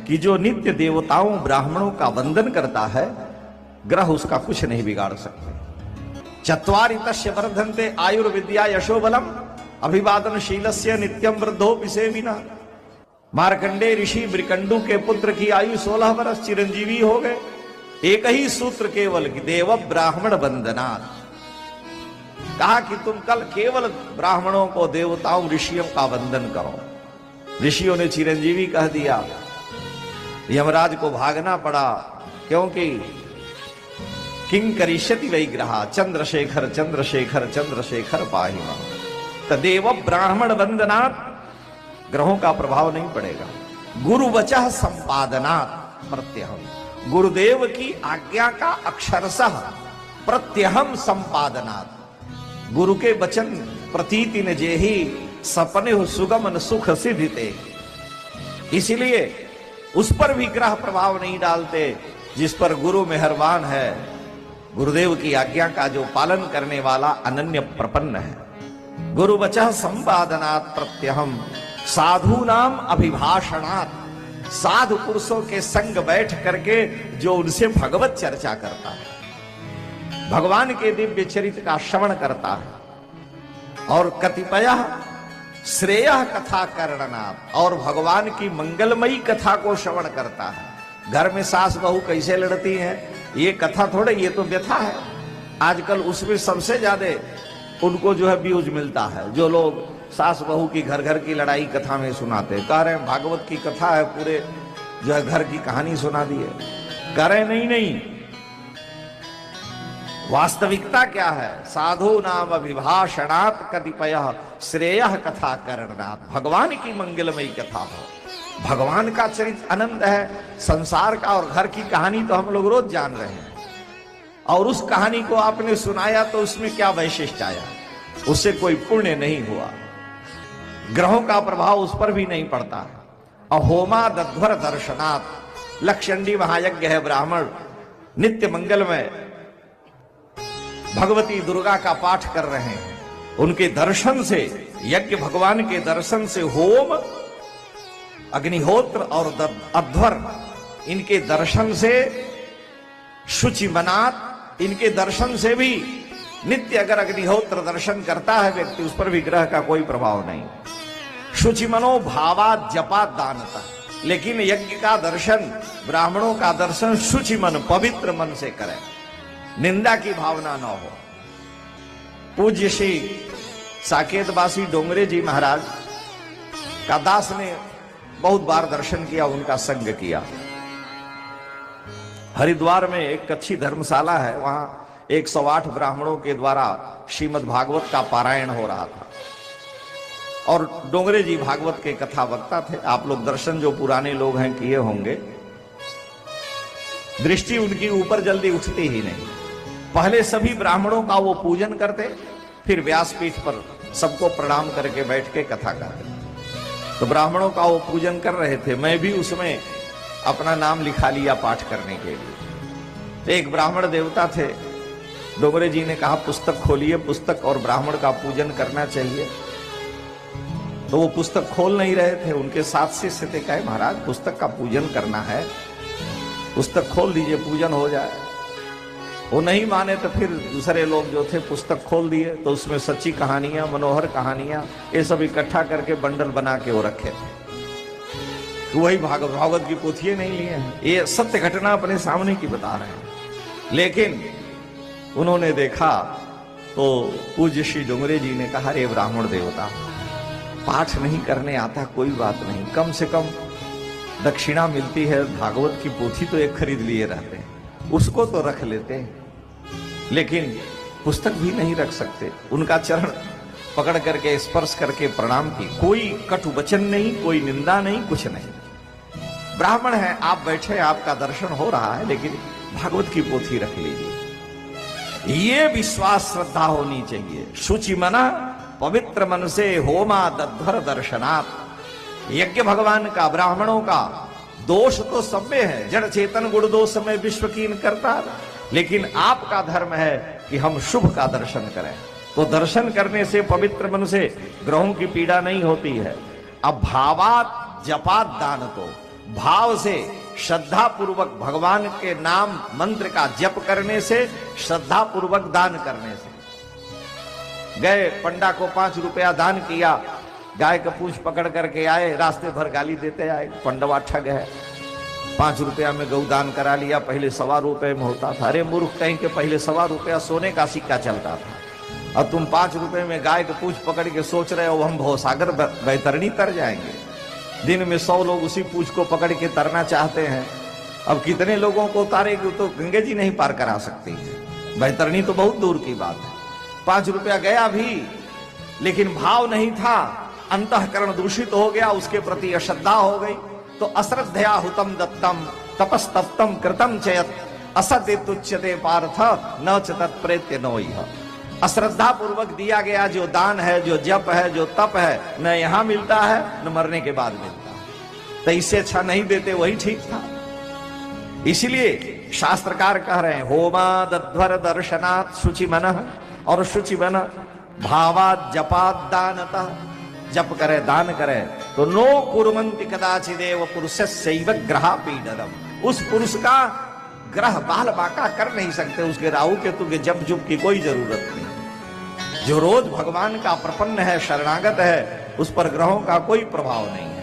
कि जो नित्य देवताओं ब्राह्मणों का वंदन करता है, ग्रह उसका कुछ नहीं बिगाड़ सकते। चत्वारि तस्य वर्धन्ते आयुर्विद्या यशोबलम अभिवादनशीलस्य नित्यम वृद्धो पिसेविना। मार्कंडे ऋषि ब्रिकंडू के पुत्र की आयु 16 वर्ष, चिरंजीवी हो गए। एक ही सूत्र केवल कि देव ब्राह्मण वंदनात्। कहा कि तुम कल केवल ब्राह्मणों को, देवताओं, ऋषियों का वंदन करो। ऋषियों ने चिरंजीवी कह दिया। यमराज को भागना पड़ा, क्योंकि किंग करिष्यति वै ग्रहा चंद्रशेखर चंद्रशेखर चंद्रशेखर पाहिमा। तदेव ब्राह्मण वंदनात्, ग्रहों का प्रभाव नहीं पड़ेगा। गुरु वचः संपादनात् प्रत्यहम, गुरुदेव की आज्ञा का अक्षरशः प्रत्यहम संपादनात्। गुरु के वचन प्रतीति ने जेहि सपने हो सुगमन सुख सिद्धिते। इसीलिए उस पर भी ग्रह प्रभाव नहीं डालते जिस पर गुरु मेहरबान है, गुरुदेव की आज्ञा का जो पालन करने वाला अनन्य प्रपन्न है। गुरु वचः संपादनात् प्रत्यहम साधु नाम अभिभाषणात्, साधु पुरुषों के संग बैठ करके जो उनसे भगवत चर्चा करता है, भगवान के दिव्य चरित्र का श्रवण करता है। और कतिपय श्रेय कथा करणात्, और भगवान की मंगलमयी कथा को श्रवण करता है। घर में सास बहू कैसे लड़ती हैं, ये कथा थोड़े, ये तो व्यथा है। आजकल उसमें सबसे ज्यादा उनको जो है व्यूज मिलता है, जो लोग सास बहू की घर घर की लड़ाई कथा में सुनाते। कह रहे हैं भागवत की कथा है, पूरे जो है घर की कहानी सुना दी है। कह रहे नहीं नहीं, वास्तविकता क्या है? साधु नाम अभिभाषणात् कतिपय श्रेय कथा करणात्, भगवान की मंगलमयी कथा हो। भगवान का चरित्र अनंत है, संसार का और घर की कहानी तो हम लोग रोज जान रहे हैं। और उस कहानी को आपने सुनाया तो उसमें क्या वैशिष्ट आया? उससे कोई पुण्य नहीं हुआ, ग्रहों का प्रभाव उस पर भी नहीं पड़ता है। अहोमा दध्वर दर्शनात्, लक्षंडी महायज्ञ है, ब्राह्मण नित्य मंगल में भगवती दुर्गा का पाठ कर रहे हैं। उनके दर्शन से, यज्ञ भगवान के दर्शन से, होम, अग्निहोत्र और अध्वर, इनके दर्शन से, शुचिमनात्, इनके दर्शन से भी नित्य अगर अग्निहोत्र दर्शन करता है व्यक्ति, उस पर भी ग्रह का कोई प्रभाव नहीं। शुचिमनो भावात् जपात् दानता, लेकिन यज्ञ का दर्शन, ब्राह्मणों का दर्शन शुचि मन, पवित्र मन से करें, निंदा की भावना न हो। पूज्य श्री साकेतवासी डोंगरे जी महाराज का दास ने बहुत बार दर्शन किया, उनका संग किया। हरिद्वार में एक अच्छी धर्मशाला है, वहां 108 ब्राह्मणों के द्वारा श्रीमद् भागवत का पारायण हो रहा था। और डोंगरे जी भागवत के कथा वक्ता थे। आप लोग दर्शन जो पुराने लोग हैं किए होंगे, दृष्टि उनकी ऊपर जल्दी उठती ही नहीं। पहले सभी ब्राह्मणों का वो पूजन करते, फिर व्यासपीठ पर सबको प्रणाम करके बैठ के कथा करते। तो ब्राह्मणों का वो पूजन कर रहे थे, मैं भी उसमें अपना नाम लिखा लिया पाठ करने के लिए। तो एक ब्राह्मण देवता थे, डोंगरे जी ने कहा पुस्तक खोलिए, पुस्तक और ब्राह्मण का पूजन करना चाहिए। तो वो पुस्तक खोल नहीं रहे थे, उनके साथ शिष्य थे, कहे महाराज पुस्तक का पूजन करना है, पुस्तक खोल दीजिए, पूजन हो जाए। वो नहीं माने तो फिर दूसरे लोग जो थे पुस्तक खोल दिए, तो उसमें सच्ची कहानियां, मनोहर कहानियां, ये सब इकट्ठा करके बंडल बना के वो रखे थे। तो वही भागवत की पोथियां नहीं लिए हैं, ये सत्य घटना अपने सामने की बता रहे हैं। लेकिन उन्होंने देखा तो पूज्य श्री डोंगरे जी ने कहा, रे ब्राह्मण देवता, पाठ नहीं करने आता कोई बात नहीं, कम से कम दक्षिणा मिलती है, भागवत की पोथी तो एक खरीद लिए रहते हैं, उसको तो रख लेते हैं, लेकिन पुस्तक भी नहीं रख सकते। उनका चरण पकड़ करके स्पर्श करके प्रणाम की। कोई कटु वचन नहीं, कोई निंदा नहीं, कुछ नहीं। ब्राह्मण है, आप बैठे, आपका दर्शन हो रहा है, लेकिन भागवत की पोथी रख लीजिए। ये विश्वास श्रद्धा होनी चाहिए। शुचि मना, पवित्र मन से, होमा दध्वर दर्शनात्। यज्ञ भगवान का, ब्राह्मणों का दोष तो सब में है, जड़ चेतन गुण दोष में विश्व कीन करता, लेकिन आपका धर्म है कि हम शुभ का दर्शन करें। तो दर्शन करने से, पवित्र मन से ग्रहों की पीड़ा नहीं होती है। अब भावात जपात दान, तो भाव से श्रद्धा पूर्वक भगवान के नाम मंत्र का जप करने से, श्रद्धा पूर्वक दान करने से। गए पंडा को 5 रुपया दान किया, गाय का पूंछ पकड़ करके आए, रास्ते भर गाली देते आए, पंडवा ठग है, 5 रुपया में गौ दान करा लिया, पहले 1.25 रुपए में होता था। अरे मूर्ख कहीं के, पहले 1.25 रुपया सोने का सिक्का चलता था, और तुम 5 रुपए में गाय का पूंछ पकड़ के सोच रहे हो हम भवसागर बैतरणी तर जाएंगे। दिन में 100 लोग उसी पूंछ को पकड़ के तरना चाहते हैं, अब कितने लोगों को उतारेगी, तो गंगे जी नहीं पार करा सकती है, बैतरणी तो बहुत दूर की बात है। 5 रुपया गया भी, लेकिन भाव नहीं था, अंतःकरण दूषित हो गया, उसके प्रति अश्रद्धा हो गई। तो अश्रद्धया हुतम दत्तम तपस्तप्तम कृतम चयत असत्य तुच्यते पार्थ न च तत्प्रेत्य नोइह। अश्रद्धा पूर्वक दिया गया जो दान है, जो जप है, जो तप है, न यहां मिलता है न मरने के बाद मिलता है। तो इससे अच्छा नहीं देते, वही ठीक था। इसलिए शास्त्रकार कह रहे हैं होमादध्वर दर्शनात् शुचि मनः, और शुचि मन भावात जपात दानतः, जप करे दान करे तो नो कुर्वन्ति कदाचिदेव पुरुषस्यैव ग्रहा पीडनम। उस पुरुष का ग्रह बाल बाका कर नहीं सकते, उसके राहु केतु के जप जुप की कोई जरूरत नहीं। जो रोज भगवान का प्रपन्न है, शरणागत है, उस पर ग्रहों का कोई प्रभाव नहीं है।